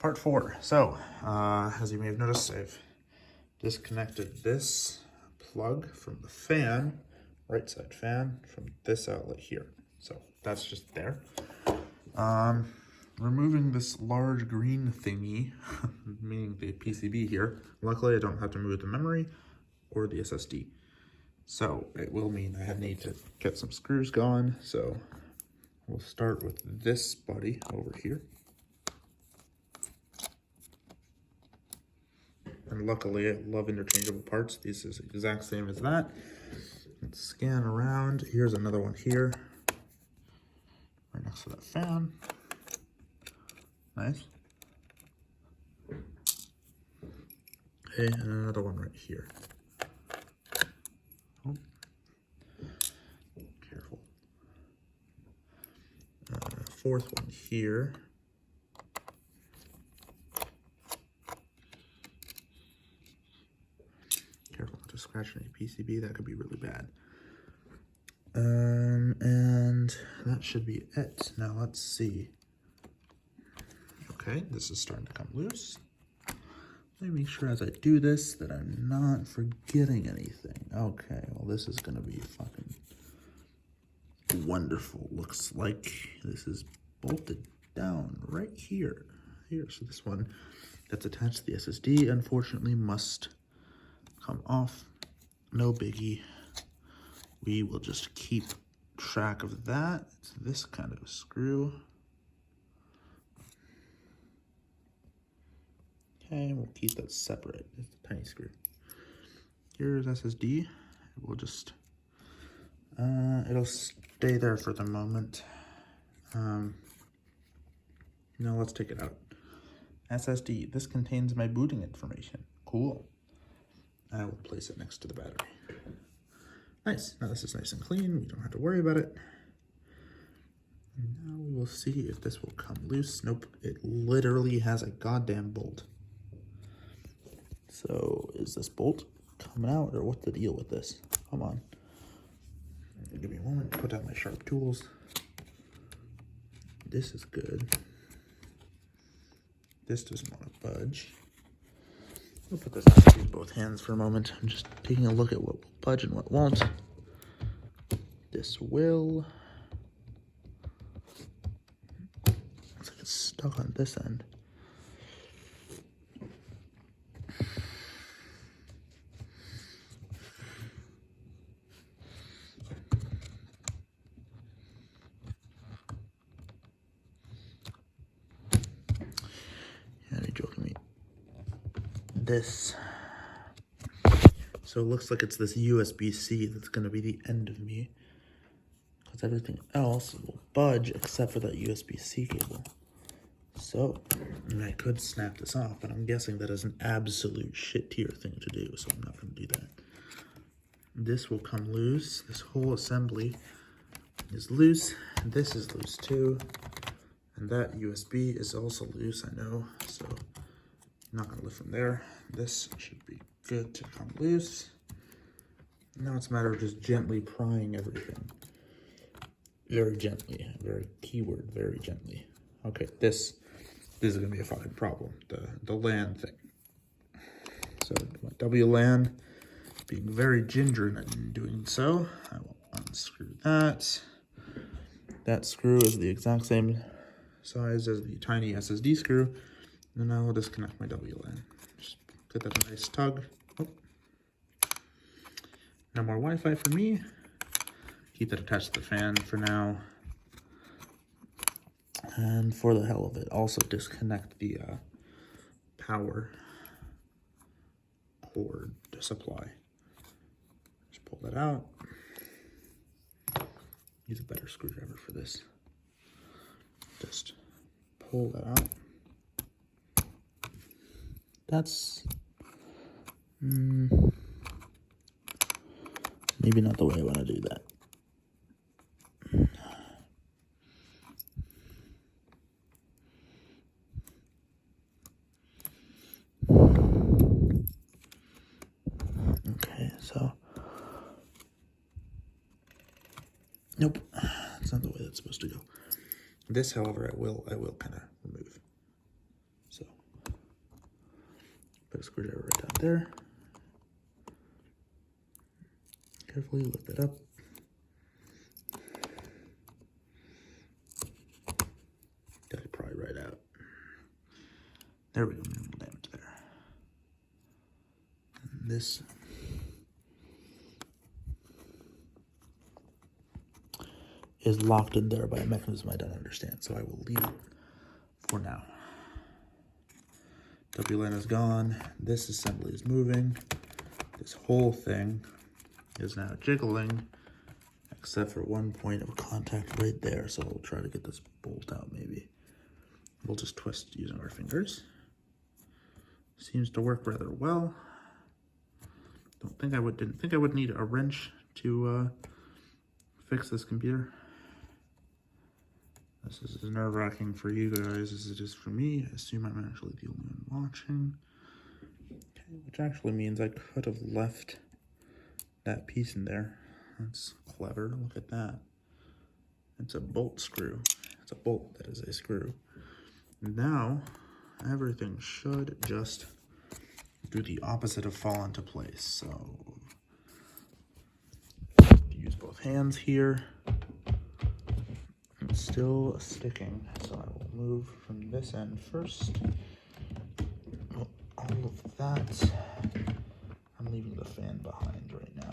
Part 4. So, as you may have noticed, I've disconnected this plug from the fan, right side fan, from this outlet here. So that's just there. Removing this large green thingy, meaning the PCB here. Luckily, I don't have to move the memory or the SSD. So it will mean I need to get some screws going. So we'll start with this buddy over here. And luckily, I love interchangeable parts. This is the exact same as that. Let's scan around. Here's another one here, right next to that fan. Nice. Okay, and another one right here. Oh. Careful. Fourth one here. Careful not to scratch any PCB, that could be really bad. And that should be it. Now let's see. Okay, this is starting to come loose. Let me make sure as I do this that I'm not forgetting anything. Okay, well this is gonna be fucking wonderful. Looks like this is bolted down right here. So this one that's attached to the SSD unfortunately must come off. No biggie. We will just keep track of that. It's this kind of screw. Okay, we'll keep that separate. It's a tiny screw. Here's SSD. We'll just, it'll stay there for the moment. Now let's take it out. SSD, this contains my booting information. Cool. I will place it next to the battery. Nice, now this is nice and clean. We don't have to worry about it. And now we will see if this will come loose. Nope, it literally has a goddamn bolt. So is this bolt coming out or what's the deal with this? Come on. Give me a moment to put out my sharp tools. This is good. This doesn't want to budge. I'll put this out with both hands for a moment. I'm just taking a look at what will budge and what won't. This will. Looks like it's stuck on this end. You're joking me. This. So it looks like it's this USB-C that's going to be the end of me. Because everything else will budge except for that USB-C cable. So, I could snap this off, but I'm guessing that is an absolute shit tier thing to do, so I'm not going to do that. This will come loose. This whole assembly is loose. This is loose too. And that USB is also loose, I know, so I'm not going to lift from there. This should be good to come loose. Now it's a matter of just gently prying everything. Very gently, very keyword, very gently. Okay, this is gonna be a fucking problem, the LAN thing. So my WLAN, being very ginger in doing so, I will unscrew that. That screw is the exact same size as the tiny SSD screw. And I will disconnect my WLAN. Just give that a nice tug. Oh. No more Wi-Fi for me. Keep that attached to the fan for now. And for the hell of it, also disconnect the power cord supply. Just pull that out. Use a better screwdriver for this. Just pull that out. That's maybe not the way I want to do that. Okay, so nope, that's not the way that's supposed to go. This, however, I will kind of remove. So Put a screwdriver right down there. Carefully lift it up. Got it pry right out. There we go, minimal damage there. And this is locked in there by a mechanism I don't understand, so I will leave it for now. W line is gone. This assembly is moving. This whole thing is now jiggling, except for one point of contact right there. So we'll try to get this bolt out maybe. We'll just twist using our fingers. Seems to work rather well. Didn't think I would need a wrench to fix this computer. This is as nerve-wracking for you guys as it is for me. I assume I'm actually the only one watching. Okay, which actually means I could have left that piece in there. That's clever. Look at that. It's a bolt screw. It's a bolt that is a screw. Now, everything should just do the opposite of fall into place. So, use both hands here. It's still sticking, so I will move from this end first. All of that. I'm leaving the fan behind right now.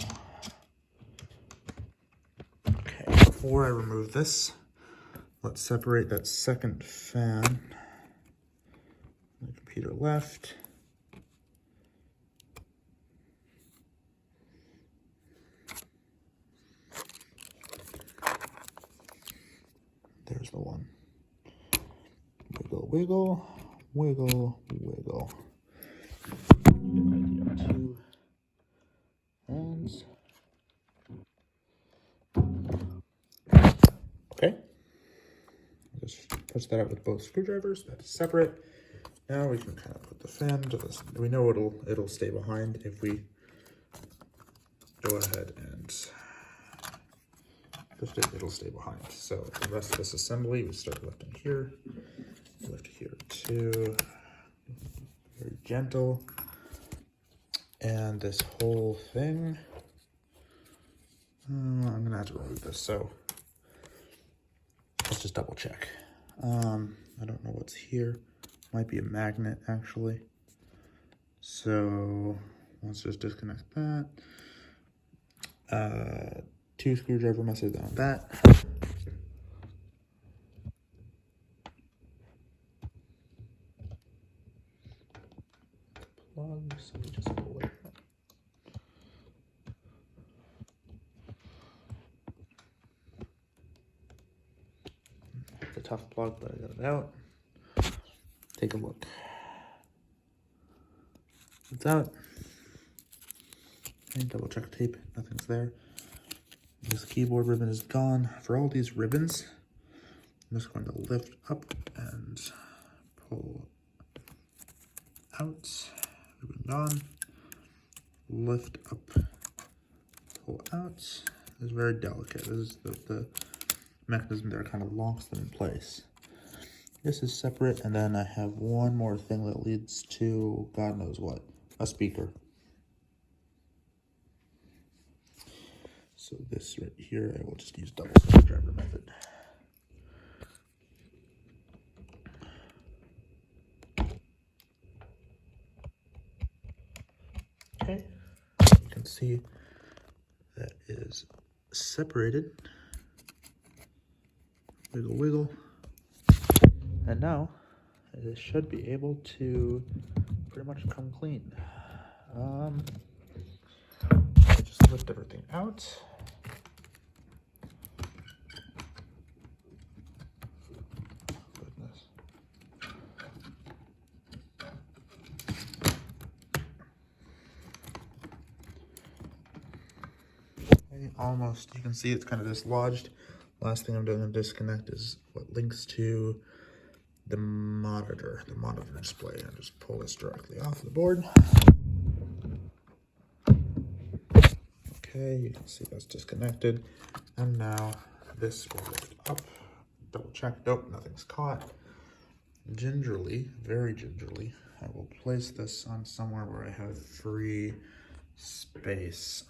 Okay, before I remove this, let's separate that second fan. The computer left. There's the one. Wiggle, wiggle, wiggle, wiggle. You get an idea of two hands. Okay. Just push that out with both screwdrivers. That's separate. Now we can kind of put the fan to this. We know it'll stay behind if we go ahead and lift it, it'll stay behind. So the rest of this assembly, we start lifting here, lift here too, very gentle. And this whole thing, I'm gonna have to remove this, so let's just double check. I don't know what's here. Might be a magnet actually. So let's just disconnect that. 2 screwdriver methods on that. Plug, so we just pull it out. It's a tough plug, but I got it out. Take a look. It's out. And double check tape, nothing's there. This keyboard ribbon is gone. For all these ribbons, I'm just going to lift up and pull out. Ribbon gone. Lift up, pull out. This is very delicate. This is the mechanism there kind of locks them in place. This is separate, and then I have one more thing that leads to God knows what, a speaker. So this right here, I will just use double screwdriver method. Okay, you can see that is separated. Wiggle, wiggle. And now it should be able to pretty much come clean. Just lift everything out. Goodness. Okay, almost, you can see it's kind of dislodged. Last thing I'm doing to disconnect is what links to the monitor display. I just pull this directly off the board. Okay, you can see that's disconnected. And now this will lift up. Double check. Nope, nothing's caught. gingerly, very gingerly, I will place this on somewhere where I have free space.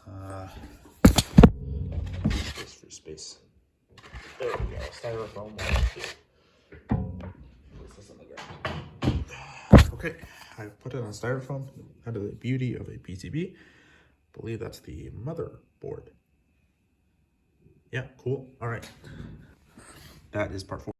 Free space. There we go. Styrofoam. Place this on the ground. Okay, I've put it on styrofoam. Out of the beauty of a PCB. I believe that's the motherboard. Yeah, cool. All right. That is part 4.